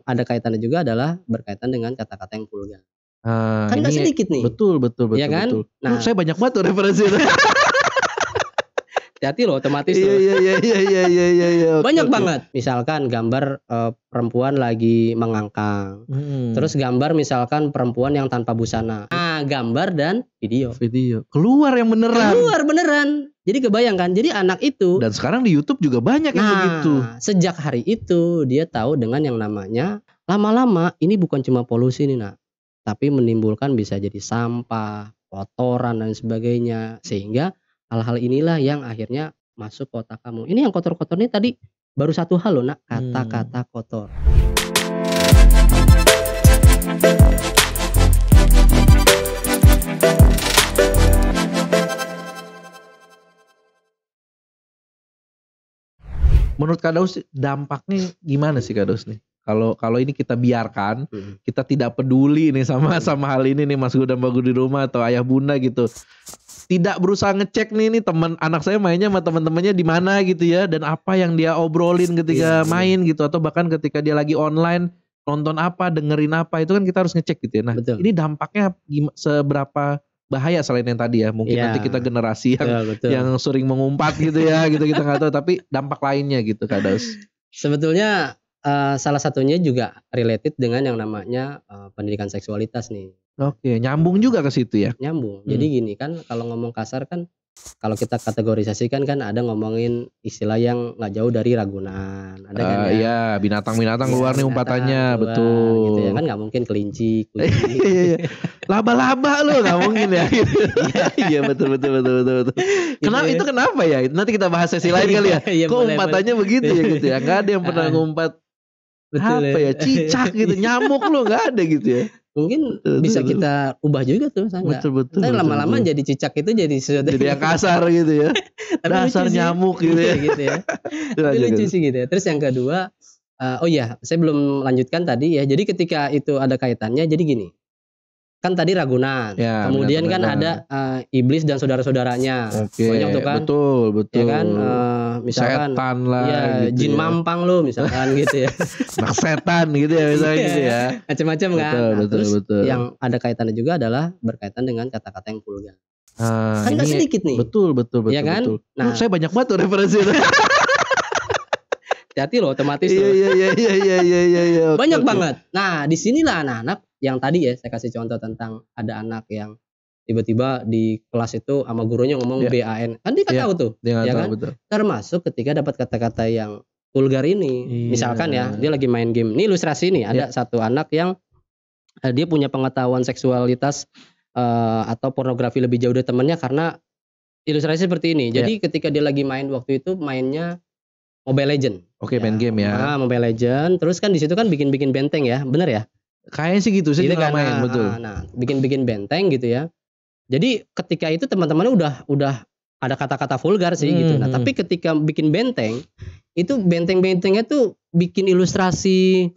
Ada kaitannya juga adalah berkaitan dengan kata-kata yang vulgar. Kan ini nggak sedikit nih. Betul. Iya kan? Betul. Nah, Saya banyak banget tuh referensi. hati-hati loh, otomatis loh. Iya. Banyak banget. Misalkan gambar perempuan lagi mengangkang. Terus gambar misalkan perempuan yang tanpa busana. Nah, gambar dan video. Keluar yang beneran. Keluar beneran. Jadi kebayangkan. Jadi anak itu. Dan sekarang di YouTube juga banyak yang begitu. Sejak hari itu dia tahu dengan yang namanya lama-lama ini bukan cuma polusi nih nak, tapi menimbulkan bisa jadi sampah, kotoran dan sebagainya. Sehingga hal-hal inilah yang akhirnya masuk ke otak kamu. Ini yang kotor-kotor ini tadi baru satu hal loh nak, kata-kata kotor. Menurut Kak Daus dampaknya gimana sih Kak Daus nih? Kalau ini kita biarkan, kita tidak peduli nih sama hal ini nih Mas Gu dan Mbak Gu di rumah atau ayah bunda gitu. Tidak berusaha ngecek nih teman anak saya mainnya sama teman-temannya di mana gitu ya, dan apa yang dia obrolin ketika main gitu, atau bahkan ketika dia lagi online nonton apa, dengerin apa, itu kan kita harus ngecek gitu ya. Nah, ini dampaknya seberapa bahaya selain yang tadi ya, mungkin nanti kita generasi yang sering mengumpat gitu ya, gitu kita nggak tahu, tapi dampak lainnya gitu Kak Daus. Sebetulnya salah satunya juga related dengan yang namanya pendidikan seksualitas nih. Oke, nyambung juga ke situ ya. Nyambung. Jadi gini kan, kalau ngomong kasar kan, kalau kita kategorisasikan kan ada ngomongin istilah yang nggak jauh dari ragunan, ada kan ya. Iya, binatang-binatang keluar nih umpatannya, betul. Gitu ya kan, nggak mungkin kelinci, kucing. Laba-laba lo nggak mungkin ya. Iya betul. Itu kenapa ya? Nanti kita bahas sesi lain kali ya. Kok umpatannya begitu ya gitu ya? Nggak ada yang pernah ngumpat. Apa ya, cicak gitu, nyamuk lo nggak ada gitu ya. Mungkin bisa kita ubah juga tuh, betul. Tapi lama-lama jadi cicak itu jadi sesuatu yang kasar gitu ya. Dasar nyamuk gitu ya. Gitu ya. Itu lucu sih gitu ya. Terus yang kedua, saya belum lanjutkan tadi ya. Jadi ketika itu ada kaitannya, jadi gini. Kan tadi ragunan, kemudian kan ada iblis dan saudara-saudaranya. Banyak tuh kan. Betul. Ya kan, misalkan setan lah, ya, gitu jin mampang lo misalkan gitu ya. Anak setan gitu ya misalnya gitu ya. Macam-macam kan. Betul. Yang ada kaitannya juga adalah berkaitan dengan kata-kata yang vulgar. Kan ini gak sedikit nih. Betul. Ya kan? Betul. Nah, saya banyak banget tuh referensi. Hati-hati loh, otomatis loh. Iya. Banyak banget. Nah, disinilah anak-anak yang tadi ya saya kasih contoh tentang ada anak yang tiba-tiba di kelas itu sama gurunya ngomong BAN. Kan dia tahu tuh. Ya kan? Betul. Termasuk ketika dapat kata-kata yang vulgar ini. Misalkan ya, dia lagi main game. Ini ilustrasi nih, ada satu anak yang dia punya pengetahuan seksualitas atau pornografi lebih jauh dari temannya karena ilustrasi seperti ini. Jadi ketika dia lagi main waktu itu mainnya Mobile Legend. Main game ya. Mobile Legend. Terus kan di situ kan bikin-bikin benteng ya, bener ya? Kayaknya sih gitu, saya juga main, betul. Nah, bikin-bikin benteng gitu ya. Jadi ketika itu teman-temannya udah ada kata-kata vulgar sih gitu. Nah, tapi ketika bikin benteng, itu benteng-bentengnya tuh bikin ilustrasi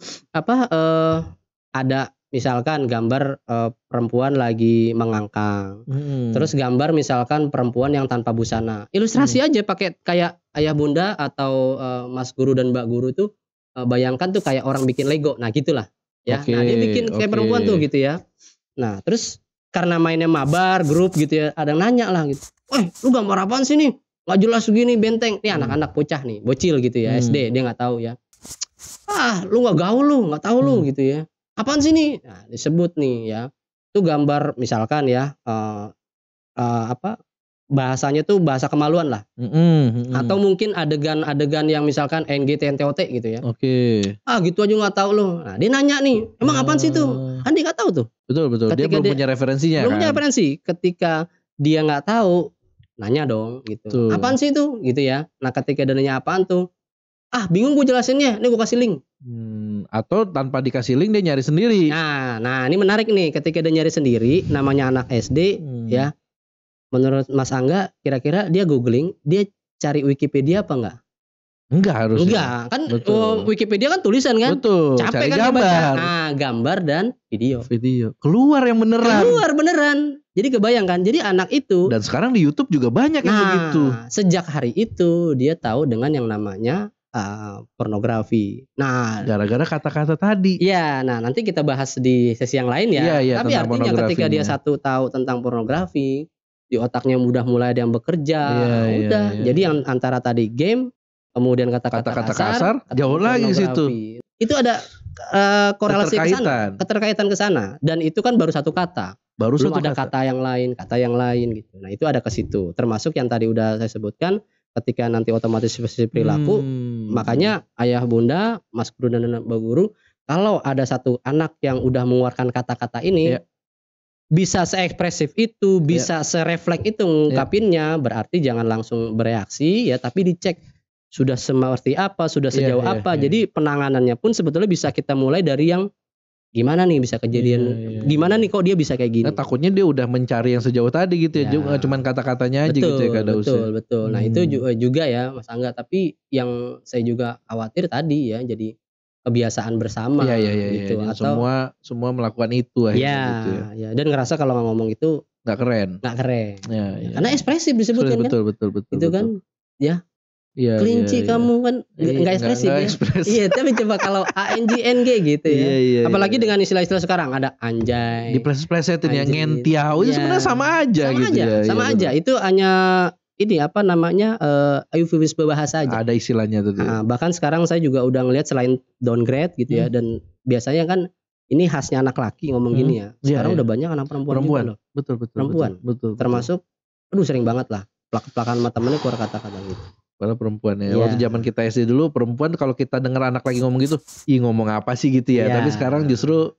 ada misalkan gambar perempuan lagi mengangkang. Terus gambar misalkan perempuan yang tanpa busana. Ilustrasi aja pakai kayak ayah bunda atau Mas Guru dan Mbak Guru tuh bayangkan tuh kayak orang bikin Lego. Nah, gitulah. Ya, nah dia bikin kayak perempuan tuh gitu ya. Nah terus karena mainnya mabar, grup gitu ya, ada yang nanya lah gitu. Lu gambar apaan sih nih? Gak jelas begini benteng. Nih anak-anak bocah nih, bocil gitu ya, SD, dia gak tahu ya. Lu gak gaul lu, gak tahu lu gitu ya. Apaan sih nih? Nah disebut nih ya. Itu gambar misalkan ya, bahasanya tuh bahasa kemaluan lah. Atau mungkin adegan-adegan yang misalkan NGT-NTOT gitu ya. Gitu aja gak tahu loh. Nah dia nanya nih, emang apaan sih tuh? Kan dia gak tahu tuh. Betul. Dia belum punya referensinya kan. Belum punya referensi. Ketika dia gak tahu, nanya dong gitu. Apaan sih tuh? Gitu ya. Nah ketika dia nanya apaan tuh, bingung gue jelasinnya, ini gue kasih link. Atau tanpa dikasih link dia nyari sendiri. Nah ini menarik nih. Ketika dia nyari sendiri, namanya anak SD ya. Menurut Mas Angga, kira-kira dia googling, dia cari Wikipedia apa enggak? Enggak harus. Enggak, kan Wikipedia kan tulisan kan? Betul. Capek cari kan gambar. Baca. Nah, gambar dan video. Keluar yang beneran. Jadi kebayangkan, jadi anak itu. Dan sekarang di YouTube juga banyak yang begitu. Sejak hari itu dia tahu dengan yang namanya pornografi. Nah, gara-gara kata-kata tadi. Iya, nah nanti kita bahas di sesi yang lain ya. Iya, Tapi artinya ketika dia satu tahu tentang pornografi, di otaknya udah mulai ada yang bekerja, udah. Jadi yang antara tadi game, kemudian kata-kata kasar, jauh lagi ke situ. Itu ada korelasi keterkaitan ke sana. Dan itu kan baru satu kata. Belum ada kata yang lain gitu. Nah, itu ada ke situ. Termasuk yang tadi udah saya sebutkan, ketika nanti otomatis perilaku, makanya ayah bunda, mas guru dan mbak guru, kalau ada satu anak yang udah mengeluarkan kata-kata ini, bisa seekspresif itu, bisa serefleks itu ngungkapinnya, berarti jangan langsung bereaksi ya, tapi dicek sudah seperti apa, sudah sejauh apa. Jadi penanganannya pun sebetulnya bisa kita mulai dari yang gimana nih bisa kejadian, gimana nih kok dia bisa kayak gini. Nah, takutnya dia udah mencari yang sejauh tadi gitu ya, cuma kata-katanya aja gitu ya Kak Daus. Betul. Nah itu juga ya Mas Angga, tapi yang saya juga khawatir tadi ya, jadi kebiasaan bersama gitu. Atau semua melakukan itu akhirnya gitu ya. Ya, dan ngerasa kalau ngomong itu nggak keren. Karena ekspresif disebutkan betul, kan. Betul. Itu kan ya. Kelinci kamu kan nggak ekspresif ya. Iya, tapi coba kalau ANJNG gitu ya. Apalagi dengan istilah-istilah sekarang ada anjay. Dipleset-plesetin ya, ngentiau itu sebenarnya sama aja gitu ya. Sama aja. Itu hanya ini apa namanya eufemisme bahasa aja. Ada istilahnya tuh. Bahkan sekarang saya juga udah ngelihat selain downgrade gitu ya, dan biasanya kan ini khasnya anak laki ngomong gini ya. Sekarang udah banyak anak perempuan juga loh. Betul. Betul. Termasuk sering banget lah plak-plakan sama temennya keluar kata-kata gitu. Padahal perempuan ya. Waktu zaman kita SD dulu, perempuan kalau kita dengar anak lagi ngomong gitu, ngomong apa sih gitu ya. Tapi sekarang justru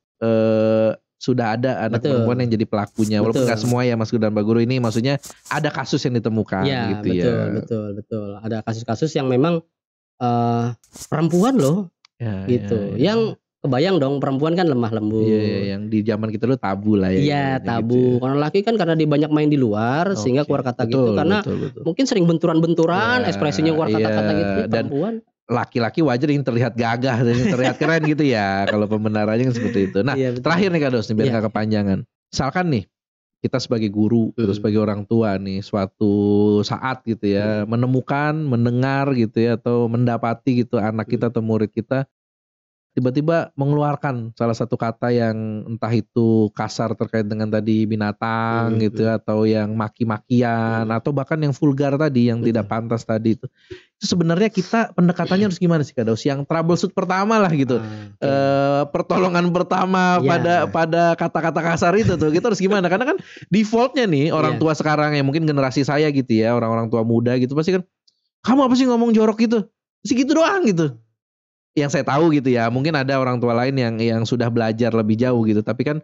sudah ada anak perempuan yang jadi pelakunya. Walaupun gak semua ya Mas Guru dan Mbak Guru, ini maksudnya ada kasus yang ditemukan gitu ya. Betul. Ada kasus-kasus yang memang perempuan loh gitu. Yang kebayang dong, perempuan kan lemah lembut. Yang di zaman kita dulu tabu lah ya. Iya, tabu. Gitu ya. Kalau laki kan karena dia banyak main di luar, sehingga keluar kata gitu. Karena mungkin sering benturan-benturan, ekspresinya keluar kata-kata gitu. Dan perempuan, laki-laki wajar yang terlihat gagah, yang terlihat keren gitu ya. Kalau pembenarannya kan seperti itu. Nah, terakhir nih Kak Dos, biar gak kepanjangan. Misalkan nih, kita sebagai guru, terus sebagai orang tua nih, suatu saat gitu ya, menemukan, mendengar gitu ya, atau mendapati gitu anak kita atau murid kita tiba-tiba mengeluarkan salah satu kata yang entah itu kasar terkait dengan tadi binatang gitu atau yang maki-makian atau bahkan yang vulgar tadi yang tidak pantas tadi itu sebenarnya kita pendekatannya harus gimana sih Kak Daus? Yang troubleshoot pertama lah gitu. Pertolongan pertama pada kata-kata kasar itu tuh kita harus gimana? Karena kan defaultnya nih orang tua sekarang yang mungkin generasi saya gitu ya, orang-orang tua muda gitu pasti kan, kamu apa sih ngomong jorok gitu? Pasti gitu doang gitu. Yang saya tahu gitu ya, mungkin ada orang tua lain yang sudah belajar lebih jauh gitu, tapi kan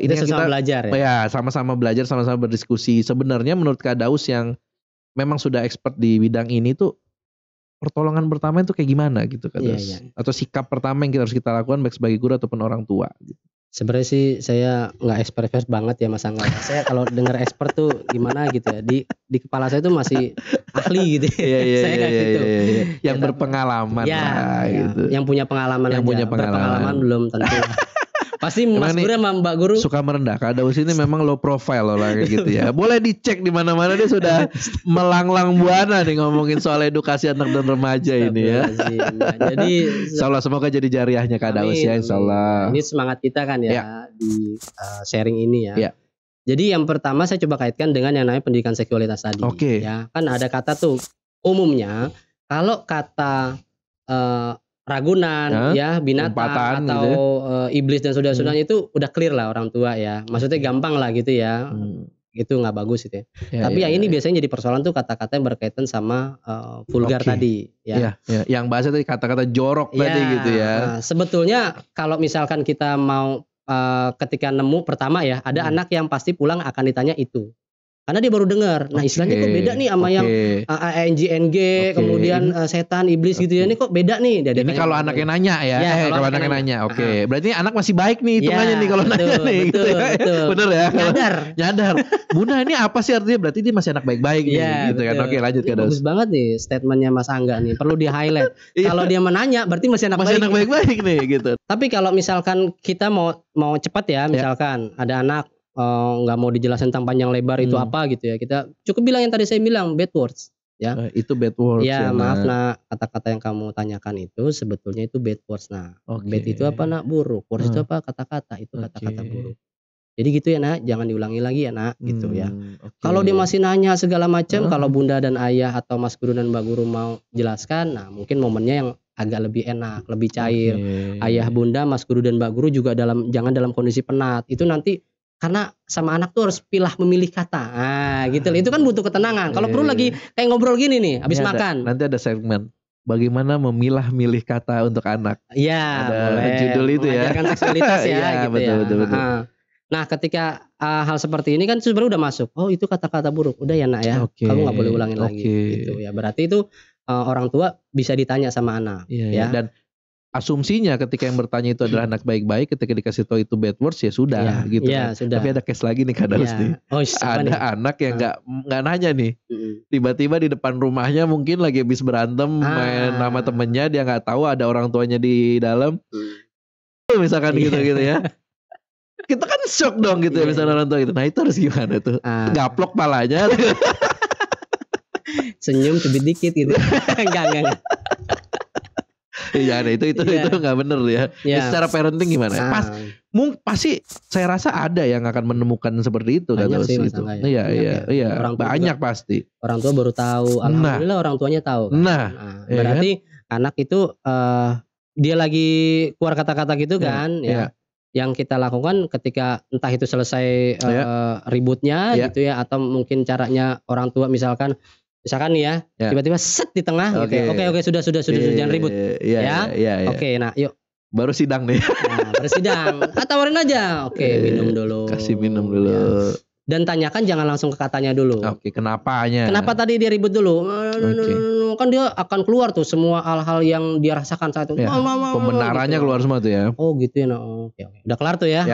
ini kan kita belajar ya, sama-sama belajar, sama-sama berdiskusi. Sebenarnya menurut Kak Daus yang memang sudah expert di bidang ini tuh, pertolongan pertama itu kayak gimana gitu Kak Daus? Atau sikap pertama yang harus kita lakukan baik sebagai guru ataupun orang tua gitu. Sebenarnya sih saya nggak expert banget ya Mas Angga. Saya kalau dengar expert tuh gimana gitu ya, di kepala saya tuh masih ahli gitu. Saya nggak gitu. Yang berpengalaman gitu. Yang punya pengalaman aja. Berpengalaman belum tentu. Pasti Mas Guru sama Mbak Guru suka merendah. Kak Daus ini memang low profile orangnya gitu ya. Boleh dicek di mana-mana dia sudah melanglang buana nih ngomongin soal edukasi anak dan remaja ini ya. Jadi insyaallah semoga jadi jariahnya Kak Daus ya insyaallah. Ini semangat kita kan ya di sharing ini ya. Jadi yang pertama saya coba kaitkan dengan yang namanya pendidikan seksualitas tadi. Ya, kan ada kata tuh umumnya kalau kata ragunan binatang atau gitu iblis dan saudara-saudaranya itu udah clear lah orang tua ya. Maksudnya gampang lah gitu ya. Itu nggak bagus itu ya. Tapi yang ini biasanya jadi persoalan tuh kata-kata yang berkaitan sama vulgar tadi ya. Yang bahasa tadi kata-kata jorok tadi gitu ya. Sebetulnya kalau misalkan kita mau ketika nemu pertama ya, ada anak yang pasti pulang akan ditanya itu. Karena dia baru dengar. Nah istilahnya kok beda nih sama yang ANJNG, kemudian setan, iblis gitu ya. Ini kok beda nih. Ini kalau anaknya nanya ya. Kalau anaknya nanya. Berarti anak masih baik nih hitungannya nih kalau nanya nih. Betul, gitu betul. Bener ya. Nyadar. Bunda ini apa sih artinya? Berarti dia masih anak baik-baik nih. Gitu kan. Oke lanjut Kak Daus. Bagus banget nih statementnya Mas Angga nih. Perlu di highlight. Kalau dia menanya berarti masih anak baik-baik nih gitu. Tapi kalau misalkan kita mau cepat ya. Misalkan ada anak nggak mau dijelasin tentang panjang lebar itu apa gitu ya, kita cukup bilang yang tadi saya bilang bad words ya. Itu bad words Ya, ya, maaf Nak. nak, kata-kata yang kamu tanyakan itu sebetulnya itu bad words nak. Oke. Bad itu apa nak? Buruk. Words itu Heeh. apa? Kata-kata. Itu kata-kata Oke. buruk. Jadi gitu ya nak, jangan diulangi lagi ya nak, gitu ya. Oke. Kalau dia masih nanya segala macam, Heeh. kalau bunda dan ayah atau mas guru dan mbak guru mau jelaskan, nah mungkin momennya yang agak lebih enak, lebih cair. Oke. Ayah bunda, mas guru dan mbak guru juga jangan dalam kondisi penat. Itu nanti karena sama anak tuh harus pilah memilih kata. Nah, gitu. Itu kan butuh ketenangan. Kalau perlu lagi kayak ngobrol gini nih, habis makan. Nanti ada segmen bagaimana memilah-milih kata untuk anak. Iya, Ada boleh. judul itu ya. Mengajarkan seksualitas ya, Iya, gitu betul, ya. betul. Nah, ketika hal seperti ini kan sebenarnya udah masuk. Oh, itu kata-kata buruk. Udah ya nak ya. Oke. Kamu nggak boleh ulangin lagi. Oke. Gitu ya. Berarti itu orang tua bisa ditanya sama anak. Iya, ya. Dan asumsinya ketika yang bertanya itu adalah anak baik-baik, ketika dikasih tahu itu bad words ya sudah gitu Iya, kan. sudah. Tapi ada case lagi nih Kak Darus nih. Oh, ada anak yang nggak nanya nih. Tiba-tiba di depan rumahnya mungkin lagi habis berantem main sama temennya, dia nggak tahu ada orang tuanya di dalam. Misalkan gitu ya. Kita kan shock dong gitu ya misalnya orang tua gitu. Nah itu harus gimana tuh? Gaplok palanya. Senyum cubit dikit gitu. Enggak. Iya, nah itu nggak bener ya. Secara parenting gimana? Pasti saya rasa ada yang akan menemukan seperti itu kan sih, gitu. Ya. Iya. Banyak juga, pasti. Orang tua baru tahu. Alhamdulillah orang tuanya tahu. Kan? Berarti anak itu dia lagi keluar kata-kata gitu kan, ya. Yang kita lakukan ketika entah itu selesai ributnya gitu ya, atau mungkin caranya orang tua misalkan nih ya, tiba-tiba set di tengah gitu. Oke, sudah jangan ribut. Ya. Oke, nah yuk. Baru sidang nih. Nah, baru sidang. Tawarin aja. Oke, minum dulu. Kasih minum dulu. Ya. Dan tanyakan jangan langsung ke katanya dulu. Oke, kenapanya? Kenapa tadi dia ribut dulu? Kan dia akan keluar tuh semua hal-hal yang dia rasakan saat itu. Pembenarannya keluar semua tuh ya. Oh gitu ya. Oke. Udah kelar tuh ya.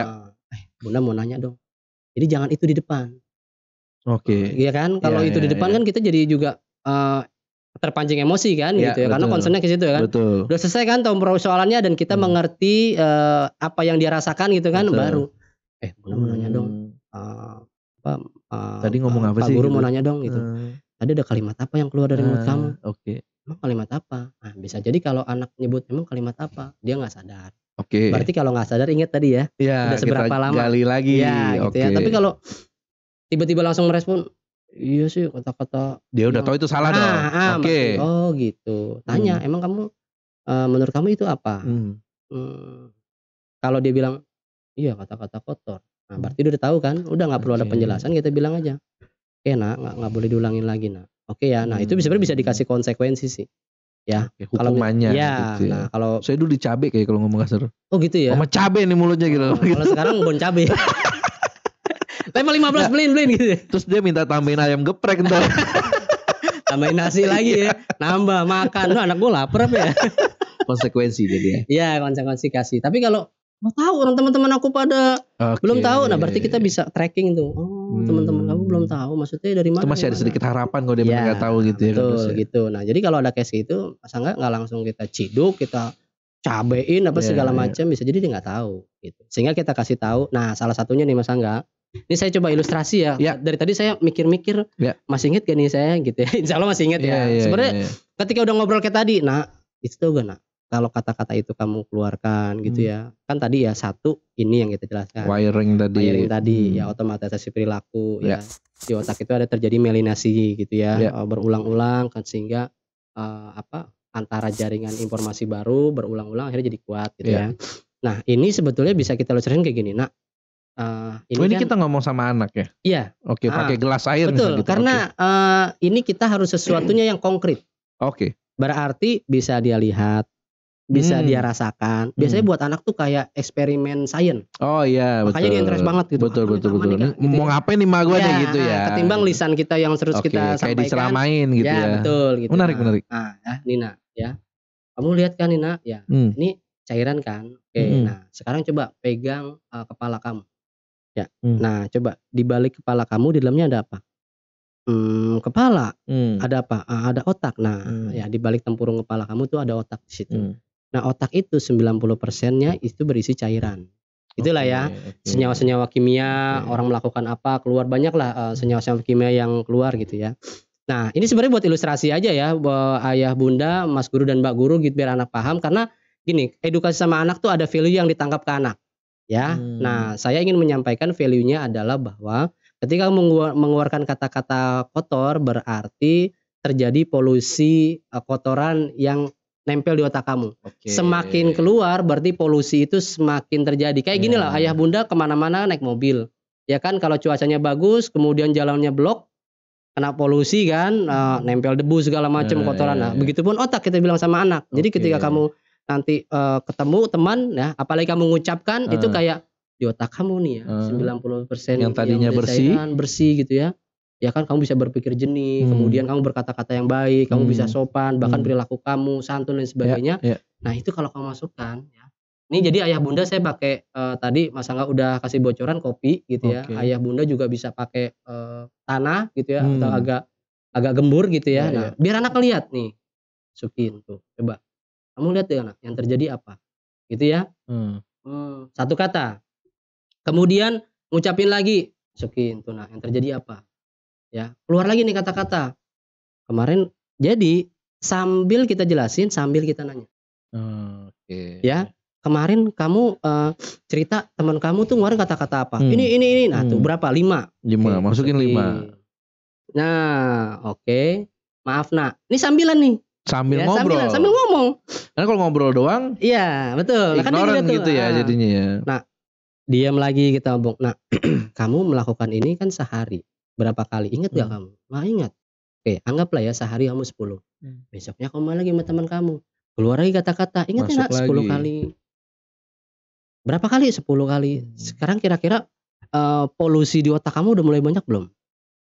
Bunda mau nanya dong. Jadi jangan itu di depan. Oke. Iya kan? Kalau itu di depan kan kita jadi juga terpancing emosi kan gitu ya. Karena concernnya ke situ ya kan. Betul. Udah selesai kan tahu persoalannya dan kita mengerti apa yang dia rasakan gitu kan. Baru Bunda mau nanya dong. Tadi ngomong apa Pak sih? Guru mau nanya dong gitu. Tadi ada kalimat apa yang keluar dari mulut kamu? Oke. Emang kalimat apa? Nah, bisa jadi kalau anak nyebut emang kalimat apa, dia nggak sadar. Oke. Berarti kalau nggak sadar ingat tadi ya. Udah seberapa lama? Gali lagi. Ya, gitu ya. Tapi kalau tiba-tiba langsung merespon, iya sih kata-kata. Dia udah tahu itu salah dong. Oke. Oh gitu. Tanya, emang kamu menurut kamu itu apa? Kalau dia bilang, iya kata-kata kotor. Nah, berarti dia udah tahu kan? Udah nggak perlu ada penjelasan, kita bilang aja. Oke nak, nggak boleh diulangin lagi nak. Oke ya. Nah itu sebenarnya bisa dikasih konsekuensi sih. Ya. Hukumannya. Ya. Gitu ya. Nah kalau saya dulu dicabe kayak kalau ngomong kasar. Oh gitu ya. Sama cabe nih mulutnya gitu. Kalau sekarang bon cabe. Level 15 blin gitu. Terus dia minta tambahin ayam geprek ntar. Tambahin nasi lagi ya. Nambah makan. Loh, anak gue lapar apa ya? Konsekuensi jadi ya. Iya konsekuensi kasih. Tapi kalau mau tahu orang teman-teman aku pada belum tahu, nah berarti kita bisa tracking tuh. Oh teman-teman kamu belum tahu, maksudnya dari mana? Itu masih ada sedikit harapan kalau dia nggak tahu gitu ya. Betul gitu. Nah jadi kalau ada case gitu, masa nggak langsung kita ciduk, kita cabein apa segala macam, bisa jadi dia nggak tahu gitu. Sehingga kita kasih tahu. Nah salah satunya nih Mas Angga, ini saya coba ilustrasi ya. Dari tadi saya mikir-mikir, masih inget gak nih saya gitu ya. Insya Allah masih inget ya. Sebenarnya ketika udah ngobrol kayak tadi, nah itu tuh gak nak. Kalau kata-kata itu kamu keluarkan gitu ya. Kan tadi ya satu ini yang kita jelaskan. Wiring tadi ya, otomatisasi perilaku ya. Di otak itu ada terjadi melinasi gitu ya. Berulang-ulang kan sehingga antara jaringan informasi baru berulang-ulang akhirnya jadi kuat gitu ya. Nah, ini sebetulnya bisa kita ilustrasikan kayak gini. Nah, ini kan, kita ngomong sama anak ya. Iya. Oke, pakai gelas air. Betul, gitu. Karena ini kita harus sesuatunya yang konkret. Oke. Berarti bisa dia lihat, bisa dia rasakan. Biasanya buat anak tuh kayak eksperimen sains. Oh iya, makanya dia interest banget gitu. Betul. Mau ngapain nih mak gue nih gitu ya. Ketimbang lisan kita yang terus kita sampaikan. Kayak diseramain gitu ya. Betul gitu. Menarik. Nah, Nina ya. Kamu lihat kan Nina ya. Ini cairan kan. Oke, nah sekarang coba pegang kepala kamu. Ya. Nah, coba di balik kepala kamu di dalamnya ada apa? Kepala. Ada apa? Ada otak. Nah, ya di balik tempurung kepala kamu tuh ada otak di situ. Nah, otak itu 90%-nya itu berisi cairan. Itulah ya. Senyawa-senyawa kimia, orang melakukan apa, keluar banyak lah senyawa-senyawa kimia yang keluar gitu ya. Nah, ini sebenarnya buat ilustrasi aja ya, ayah, bunda, mas guru dan mbak guru gitu biar anak paham karena gini, edukasi sama anak tuh ada value yang ditangkap ke anak ya. Nah, saya ingin menyampaikan value-nya adalah bahwa ketika mengeluarkan kata-kata kotor berarti terjadi polusi kotoran yang nempel di otak kamu. Semakin keluar berarti polusi itu semakin terjadi. Kayak gini lah, ayah bunda kemana-mana naik mobil. Ya kan kalau cuacanya bagus, kemudian jalannya blok, kena polusi kan, nempel debu segala macam kotoran. Nah, begitupun otak kita bilang sama anak. Jadi ketika kamu nanti ketemu teman ya, apalagi kamu mengucapkan itu kayak di otak kamu nih ya, 90% yang tadinya bersih gitu ya. Ya kan kamu bisa berpikir jernih, kemudian kamu berkata-kata yang baik, kamu bisa sopan, bahkan perilaku kamu santun dan sebagainya. Nah, itu kalau kamu masukkan ya. Ini jadi ayah bunda saya pakai tadi Mas Angga udah kasih bocoran kopi gitu ya. Ayah bunda juga bisa pakai tanah gitu ya atau agak gembur gitu ya. Nah, biar anak lihat nih. Masukin tuh. Coba. Kamu lihat deh anak, yang terjadi apa? Gitu ya. Satu kata. Kemudian ngucapin lagi, masukin tuh. Nah, yang terjadi apa? Ya, keluar lagi nih kata-kata. Kemarin jadi sambil kita jelasin, sambil kita nanya. Ya. Kemarin kamu cerita teman kamu tuh ngeluarin kata-kata apa? Ini. Nah, tuh berapa? 5. Masukin 5. Nah, oke. Maaf, Nak. Ini sambilan nih. Sambil ngobrol. Sambil ngomong. Karena kalau ngobrol doang, iya, betul. ignoran gitu ya jadinya ya. Nah, diam lagi kita ngomong. Nah, kamu melakukan ini kan sehari. Berapa kali? Ingat gak kamu? Nah, ingat. Oke, anggaplah ya sehari kamu 10. Besoknya kamu lagi sama teman kamu. Keluar lagi kata-kata. Ingat ya, Nak, 10 kali. Berapa kali? 10 kali. Sekarang kira-kira polusi di otak kamu udah mulai banyak belum?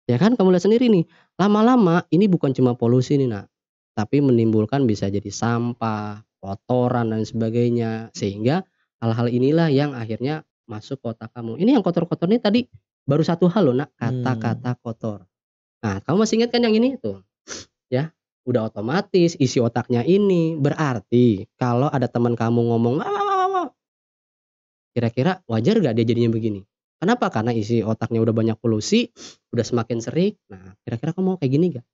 Ya kan kamu lihat sendiri nih. Lama-lama ini bukan cuma polusi nih, Nak. Tapi menimbulkan bisa jadi sampah, kotoran dan sebagainya. Sehingga hal-hal inilah yang akhirnya masuk ke otak kamu. Ini yang kotor-kotor ini tadi baru satu hal loh, Nak. Kata-kata kotor. Nah, kamu masih ingat kan yang ini tuh? Ya. Udah otomatis isi otaknya ini. Berarti kalau ada teman kamu ngomong kira-kira wajar gak dia jadinya begini? Kenapa? Karena isi otaknya udah banyak polusi, udah semakin sering. Nah, kira-kira kamu mau kayak gini gak?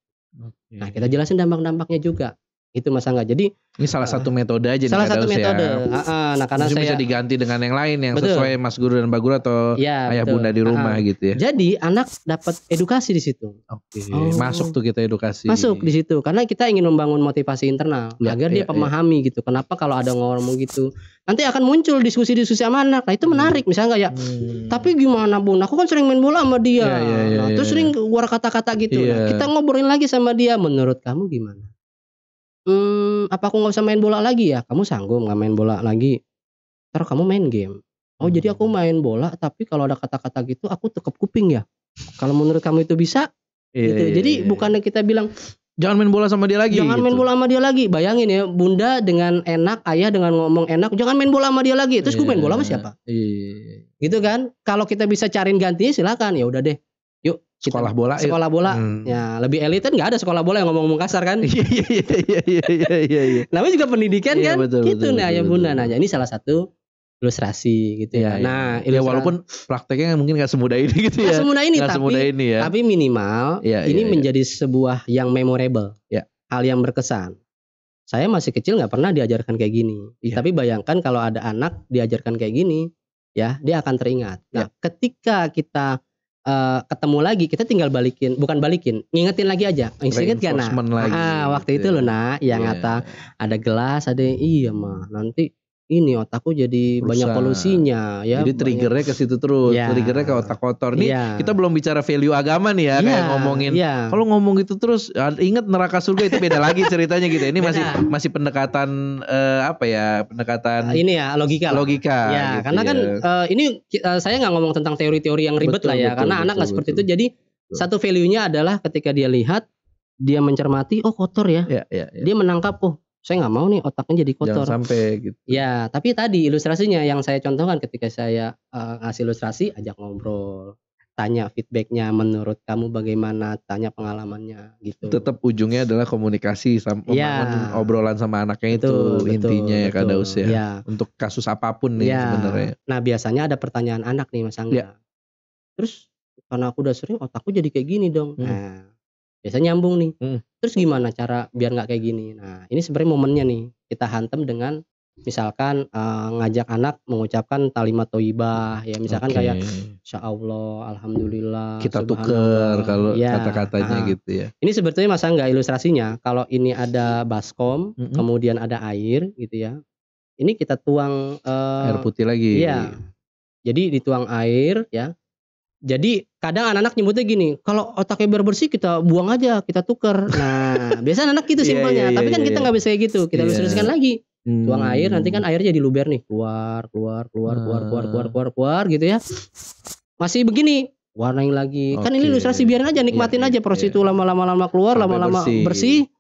Nah, kita jelasin dampak-dampaknya juga. Itu Mas Angga. Jadi ini salah satu metode aja nih. Salah satu metode. Nah, karena mungkin saya bisa diganti dengan yang lain yang sesuai Mas Guru dan Mbak Guru atau ayah bunda di rumah gitu ya. Jadi anak dapat edukasi di situ. Masuk tuh kita edukasi. Masuk di situ karena kita ingin membangun motivasi internal agar dia memahami gitu. Kenapa kalau ada ngomong gitu, nanti akan muncul diskusi-diskusi sama anak. Nah, itu menarik misalnya kayak tapi gimana Bun? Aku kan sering main bola sama dia. Terus sering keluar kata-kata gitu. Nah, kita ngobrolin lagi sama dia, menurut kamu gimana? Apa aku gak usah main bola lagi ya? Kamu sanggup gak main bola lagi? Ntar kamu main game. Oh, jadi aku main bola tapi kalau ada kata-kata gitu aku tekep kuping ya? Kalau menurut kamu itu bisa? Gitu. Jadi bukannya kita bilang jangan main bola sama dia lagi. Jangan main bola sama dia lagi. Bayangin ya, bunda dengan enak, ayah dengan ngomong enak, jangan main bola sama dia lagi. Terus gue main bola sama siapa? Gitu kan? Kalau kita bisa cariin gantinya silakan. Ya udah deh. Yuk sekolah bola. Ya lebih elit kan nggak ada sekolah bola yang ngomong kasar kan? Iya. Namanya juga pendidikan kan? Betul, gitu. Betul, nah ya bunda. Nah ini salah satu ilustrasi gitu ya. Nah walaupun prakteknya mungkin nggak semudah ini gitu ya. Nggak semudah ini ya. Tapi minimal ini menjadi sebuah yang memorable. Hal yang berkesan. Saya masih kecil nggak pernah diajarkan kayak gini. Tapi bayangkan kalau ada anak diajarkan kayak gini, ya dia akan teringat. Nah ketika kita ketemu lagi, kita tinggal ngingetin lagi aja. Ingat gak Nak? Waktu itu loh Nak, yang kata ada gelas, ada iya mah nanti ini otakku jadi banyak polusinya ya. Jadi triggernya ke situ terus, triggernya ke otak kotor. Nih kita belum bicara value agama nih ya, kayak ngomongin. Kalau ngomong itu terus, ingat neraka surga itu beda lagi ceritanya gitu. Ini masih pendekatan pendekatan ini ya logika. Ya, gitu karena kan ini saya nggak ngomong tentang teori-teori yang ribet lah ya, karena anak nggak seperti itu. Jadi satu value-nya adalah ketika dia lihat, dia mencermati, oh kotor ya. Dia menangkap, oh saya nggak mau nih otaknya jadi kotor. Jangan sampai gitu. Ya, tapi tadi ilustrasinya yang saya contohkan ketika saya ngasih ilustrasi, ajak ngobrol, tanya feedbacknya, menurut kamu bagaimana, tanya pengalamannya gitu. Tetap ujungnya adalah komunikasi sama obrolan sama anaknya itu intinya ya Kak Daus ya. Untuk kasus apapun nih sebenarnya. Nah biasanya ada pertanyaan anak nih Mas Angga. Terus karena aku udah sering otakku jadi kayak gini dong. Nah biasanya nyambung nih. Hmm. Terus gimana cara biar nggak kayak gini? Nah, ini sebenarnya momennya nih kita hantam dengan misalkan ngajak anak mengucapkan kalimat thayyibah ya, misalkan kayak Insya Allah, Alhamdulillah, Kita tuker Subhanallah. kalau Ya, kata-katanya gitu ya. Ini sebetulnya masa nggak ilustrasinya, kalau ini ada baskom, Mm-mm. kemudian ada air gitu ya. Ini kita tuang Air putih lagi. Iya. Jadi dituang air ya. Jadi kadang anak-anak nyebutnya gini, kalau otaknya biar bersih kita buang aja, kita tuker. Nah, biasanya anak gitu simpelnya. Tapi kan kita nggak bisa kayak gitu. Kita ilustrasikan lagi. Tuang air, nanti kan air jadi luber nih, keluar gitu ya. Masih begini, warnain lagi. Kan ini ilustrasi, biarin aja, nikmatin aja proses itu, lama-lama keluar, lama-lama bersih.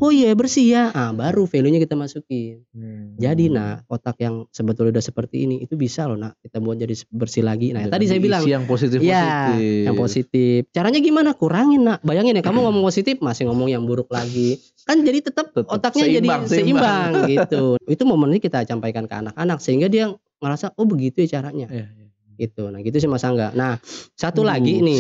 Oh iya bersih ya, baru value-nya kita masukin. Jadi otak yang sebetulnya udah seperti ini itu bisa loh kita buat jadi bersih lagi. Nah tadi saya bilang yang positif. Yang positif. Caranya gimana? Kurangin bayangin ya, kamu ngomong positif masih ngomong yang buruk lagi. Kan jadi tetap otaknya seimbang gitu. Itu momennya kita sampaikan ke anak-anak sehingga dia ngerasa oh begitu ya caranya. Gitu. Nah gitu sih Mas Angga. Nah satu lagi nih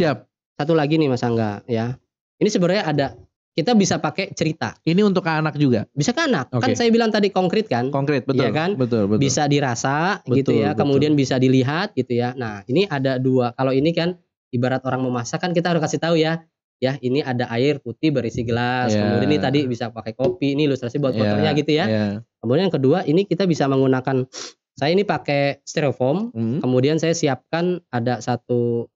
Mas Angga ya. Ini sebenarnya ada. Kita bisa pakai cerita. Ini untuk anak juga. Bisa ke anak. Kan saya bilang tadi konkret kan. Konkret, betul. Iya kan? Betul. Bisa dirasa gitu ya. Kemudian bisa dilihat gitu ya. Nah, ini ada dua. Kalau ini kan ibarat orang memasak kan kita harus kasih tahu ya. Ya, ini ada air putih berisi gelas. Kemudian ini tadi bisa pakai kopi. Ini ilustrasi buat kotornya gitu ya. Kemudian yang kedua, ini kita bisa menggunakan, saya ini pakai styrofoam. Kemudian saya siapkan ada satu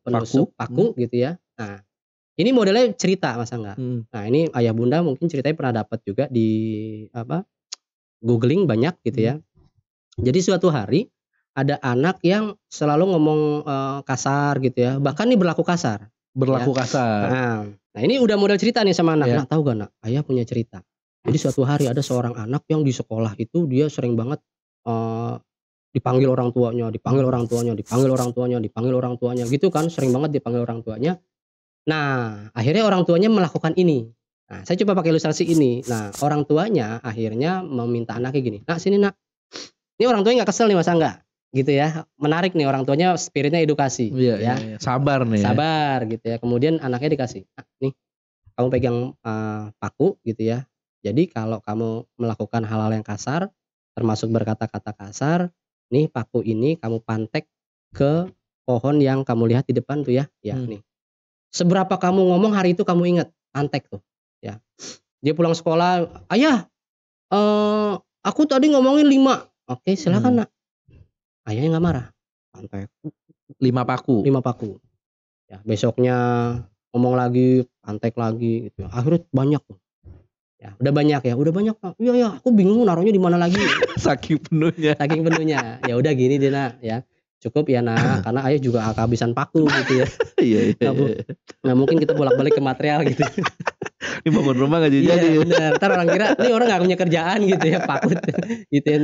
penusuk paku gitu ya. Nah, ini modelnya cerita Mas Angga. Nah ini ayah bunda mungkin ceritanya pernah dapat juga di googling banyak gitu ya. Jadi suatu hari ada anak yang selalu ngomong kasar gitu ya. Bahkan ini berlaku kasar. Kasar. Nah ini udah model cerita nih sama anak. Nak tahu gak nak? Ayah punya cerita. Jadi suatu hari ada seorang anak yang di sekolah itu dia sering banget dipanggil orang tuanya gitu kan, sering banget dipanggil orang tuanya. Nah, akhirnya orang tuanya melakukan ini. Nah, saya coba pakai ilustrasi ini. Nah, orang tuanya akhirnya meminta anaknya gini, "Nak, sini nak." Ini orang tuanya nggak kesel nih Mas Angga, gitu ya. Menarik nih orang tuanya, spiritnya edukasi. Iya. Sabar nih. Sabar gitu ya. Kemudian anaknya dikasih, "Nah, nih, kamu pegang paku gitu ya. Jadi kalau kamu melakukan hal-hal yang kasar, termasuk berkata-kata kasar, nih paku ini kamu pantek ke pohon yang kamu lihat di depan tuh ya. Ya, nih. Seberapa kamu ngomong hari itu kamu ingat, antek tuh ya. Dia pulang sekolah, "Ayah, aku tadi ngomongin 5." "Oke, silakan nak." Ayahnya nggak marah, antek 5 paku ya. Besoknya ngomong lagi, antek lagi gitu. Akhirnya banyak tuh ya, udah banyak Pak. Iya aku bingung naruhnya di mana lagi. Saking penuhnya. Ya udah gini deh nak ya, cukup ya nak, karena ayah juga kehabisan paku gitu ya. Iya. Nah mungkin kita bolak-balik ke material gitu. Ini bangun rumah gak jadi. Iya benar. Ntar orang kira ini orang gak punya kerjaan gitu ya, pakut gitu ya.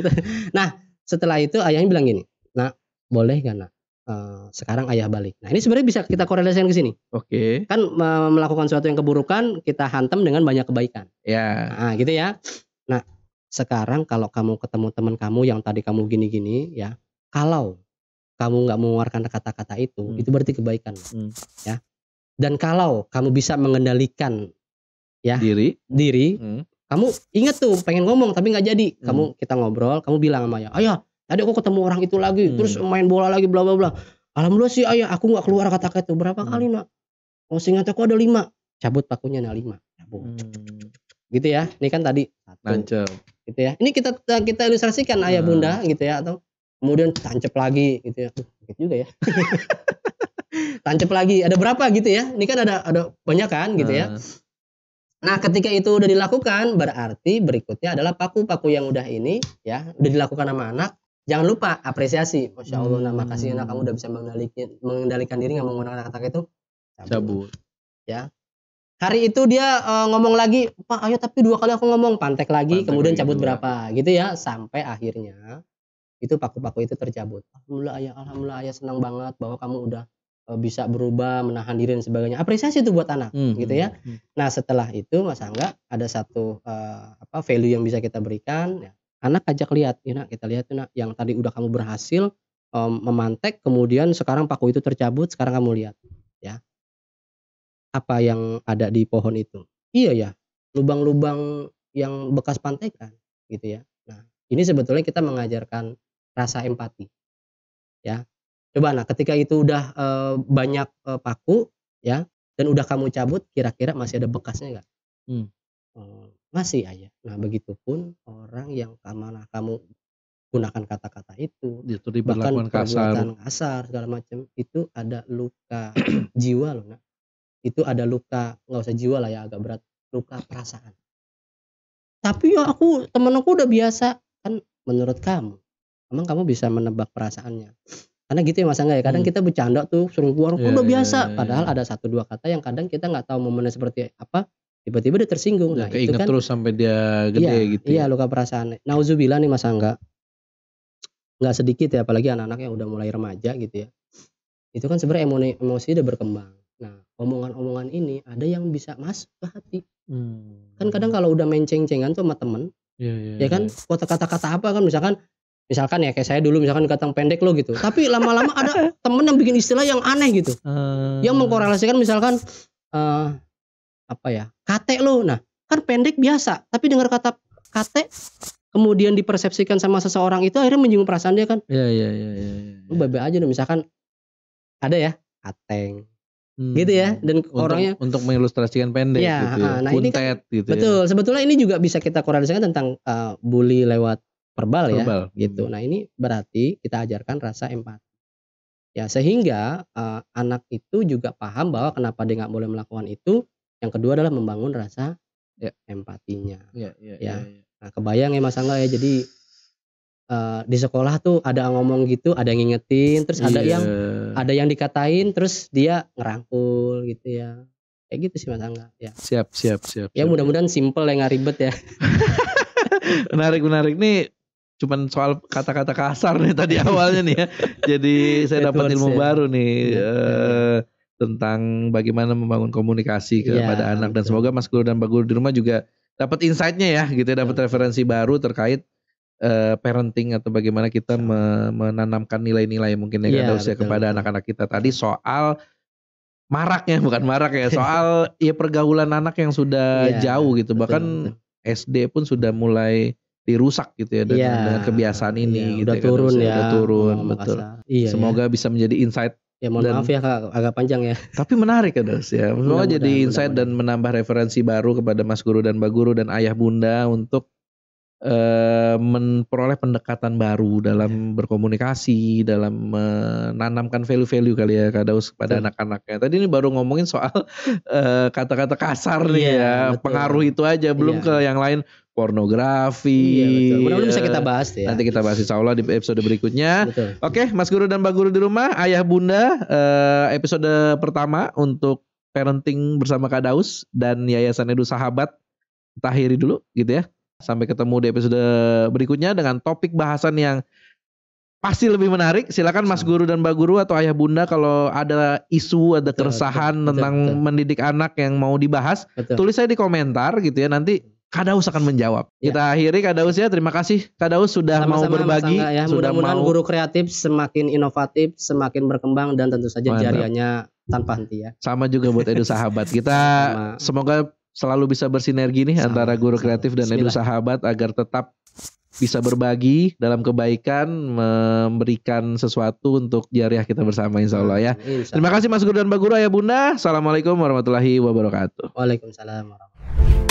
Nah setelah itu ayahnya bilang gini, "Nak boleh gak nak sekarang ayah balik." Nah ini sebenarnya bisa kita korelasikan ke sini. Oke. Kan melakukan sesuatu yang keburukan kita hantam dengan banyak kebaikan. Ya. Nah gitu ya. Nah sekarang kalau kamu ketemu teman kamu yang tadi kamu gini-gini ya, kalau kamu nggak mengeluarkan kata-kata itu berarti kebaikan, ya. Dan kalau kamu bisa mengendalikan, ya diri, kamu ingat tuh pengen ngomong tapi nggak jadi, kita ngobrol, kamu bilang sama ayah, "Ayah, tadi aku ketemu orang itu lagi, terus main bola lagi, bla bla bla. Alhamdulillah sih ayah, aku nggak keluar kata-kata itu. Berapa kali nak? Oh seingat aku ada 5. Cabut pakunya, nah 5. Cabut. Gitu ya. Ini kan tadi 1. Gitu ya. Ini kita ilustrasikan ayah bunda gitu ya, atau kemudian tancap lagi gitu ya. Gitu juga ya. Tancap lagi. Ada berapa gitu ya? Ini kan ada banyak kan gitu ya. Nah, ketika itu udah dilakukan, berarti berikutnya adalah paku-paku yang udah ini ya, udah dilakukan sama anak. Jangan lupa apresiasi. Masya Allah, nah, makasih anak kamu udah bisa mengendalikan diri nggak menggunakan kata-kata itu. Cabut. Ya. Hari itu dia ngomong lagi, "Pak, ayo tapi 2 kali aku ngomong." Pantek lagi, kemudian cabut berapa gitu ya, sampai akhirnya itu paku-paku itu tercabut. Alhamdulillah ayah senang banget bahwa kamu udah bisa berubah, menahan diri dan sebagainya. Apresiasi itu buat anak, gitu ya. Nah setelah itu Mas Angga ada satu value yang bisa kita berikan. Ya. Anak ajak lihat, ya nak, kita lihat tuh nak, yang tadi udah kamu berhasil memantek, kemudian sekarang paku itu tercabut, sekarang kamu lihat, ya. apa yang ada di pohon itu? Iya ya, lubang-lubang yang bekas pantekan gitu ya. Nah, ini sebetulnya kita mengajarkan rasa empati ya. Coba ketika itu udah banyak paku ya dan udah kamu cabut, kira-kira masih ada bekasnya nggak? Masih aja. Nah, begitupun orang yang kamu gunakan kata-kata itu, bahkan perbuatan kasar segala macam, itu ada luka jiwa loh. Nah, itu ada luka, nggak usah jiwa lah ya, agak berat, luka perasaan. Tapi ya temen aku udah biasa. Kan menurut kamu, emang kamu bisa menebak perasaannya? Karena gitu ya Mas Angga ya, kadang kita bercanda tuh sering keluar udah biasa, padahal ada 1-2 kata yang kadang kita nggak tahu momennya seperti apa, tiba-tiba dia tersinggung. Nah, itu kan terus sampai dia gede gitu. Iya, luka perasaan. Nauzubillah nih Mas Angga. Nggak sedikit ya, apalagi anak-anak yang udah mulai remaja gitu ya. Itu kan sebenarnya emosi udah berkembang. Nah, omongan-omongan ini ada yang bisa masuk ke hati. Kan kadang kalau udah main ceng-cengan tuh sama temen, ya kan, kata-kata apa kan, misalkan ya kayak saya dulu misalkan dikatakan pendek lo gitu. Tapi lama-lama ada temen yang bikin istilah yang aneh gitu. Yang mengkorelasikan misalkan kate lo. Nah, kan pendek biasa, tapi dengar kata kate kemudian dipersepsikan sama seseorang itu akhirnya menyinggung perasaan dia kan. Iya. Lu baik aja dong, misalkan ada ya ateng gitu ya, dan orangnya untuk mengilustrasikan pendek ya, gitu ya. Nah, ini kan, gitu betul ya. Sebetulnya ini juga bisa kita korelasikan tentang bully lewat verbal ya gitu. Nah, ini berarti kita ajarkan rasa empati ya, sehingga anak itu juga paham bahwa kenapa dia nggak boleh melakukan itu. Yang kedua adalah membangun rasa empatinya ya. Nah, kebayang ya Mas Angga ya, jadi di sekolah tuh ada ngomong gitu, ada yang ngingetin, terus ada yang dikatain, terus dia ngerangkul gitu ya. Kayak gitu sih Mas Angga ya. Siap. Ya mudah-mudahan simple ya, nggak ribet ya. Menarik nih, cuman soal kata-kata kasar nih tadi awalnya nih ya. Jadi saya dapat ilmu baru nih tentang bagaimana membangun komunikasi kepada anak, dan semoga Mas Guru dan Mbak Guru di rumah juga dapat insight-nya ya gitu ya, dapat referensi baru terkait parenting atau bagaimana kita menanamkan nilai-nilai mungkin ya kepada anak-anak kita. Tadi soal bukan marak ya, soal ya pergaulan anak yang sudah jauh gitu, bahkan SD pun sudah mulai dirusak gitu ya dengan kebiasaan ini gitu, udah turun betul. Semoga bisa menjadi insight. Ya mohon maaf ya Kak, agak panjang ya. Tapi menarik ya Dos ya. Semoga jadi insight dan menambah referensi baru kepada Mas Guru dan Mbak Guru dan ayah bunda untuk memperoleh pendekatan baru dalam berkomunikasi, dalam menanamkan value-value kali ya Kak Daus kepada anak-anaknya. Tadi ini baru ngomongin soal kata-kata kasar nih ya, pengaruh itu aja, belum ke yang lain, pornografi. Mudah-mudahan bisa kita bahas ya. Nanti kita bahas insyaallah di episode berikutnya. Oke, Mas Guru dan Mbak Guru di rumah, ayah bunda, episode pertama untuk parenting bersama Kak Daus dan Yayasan Edu Sahabat kita akhiri dulu gitu ya. Sampai ketemu di episode berikutnya dengan topik bahasan yang pasti lebih menarik. Silakan Mas Guru dan Mbak Guru atau ayah bunda kalau ada isu, ada keresahan tentang mendidik anak yang mau dibahas, tulis saya di komentar gitu ya. Nanti Kak Daus akan menjawab. Kita akhiri Kak Daus ya. Terima kasih Kak Daus sudah mau berbagi. Ya. Mudah-mudahan guru kreatif semakin inovatif, semakin berkembang, dan tentu saja jariahnya tanpa henti ya. Sama juga buat Edu Sahabat. Kita semoga selalu bisa bersinergi nih antara guru kreatif dan Edu Sahabat agar tetap bisa berbagi dalam kebaikan, memberikan sesuatu untuk jariah kita bersama insya Allah ya. Terima kasih Mas Guru dan Mbak Guru, ayah bunda. Assalamualaikum warahmatullahi wabarakatuh. Waalaikumsalam warahmatullahi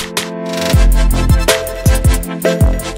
wabarakatuh.